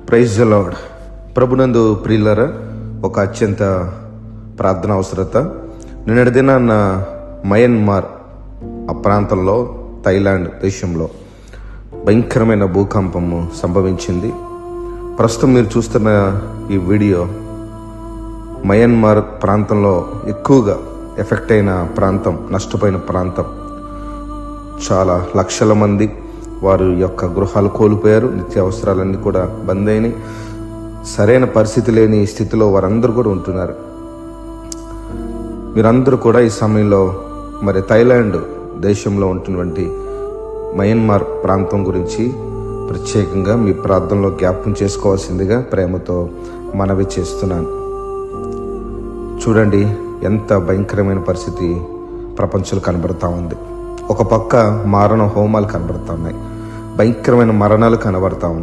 Praise the lord. ప్రభునందు ప్రియులారా, ఒక అత్యంత ప్రార్థన అవసరత. నిన్నటి దినాన్న మయన్మార్ ఆ ప్రాంతంలో, థాయిలాండ్ దేశంలో భయంకరమైన భూకంపము సంభవించింది. ప్రస్తుతం మీరు చూస్తున్న ఈ వీడియో మయన్మార్ ప్రాంతంలో ఎక్కువగా ఎఫెక్ట్ అయిన ప్రాంతం, నష్టపోయిన ప్రాంతం. చాలా లక్షల మంది వారి యొక్క గృహాలు కోల్పోయారు. నిత్యావసరాలన్నీ కూడా బంద్ అయినాయి. సరైన పరిస్థితి లేని స్థితిలో వారందరూ కూడా ఉంటున్నారు. మీరందరూ కూడా ఈ సమయంలో మరి థాయిలాండ్ దేశంలో ఉంటున్నటువంటి మయన్మార్ ప్రాంతం గురించి ప్రత్యేకంగా మీ ప్రార్థనలో జ్ఞాపకం చేసుకోవాల్సిందిగా ప్రేమతో మనవి చేస్తున్నాను. చూడండి, ఎంత భయంకరమైన పరిస్థితి ప్రపంచంలో కనబడతా ఉంది. ఒక పక్క మారణ హోమాలు కనబడతా ఉన్నాయి, భయంకరమైన మరణాలు కనబడతా ఉన్నాయి.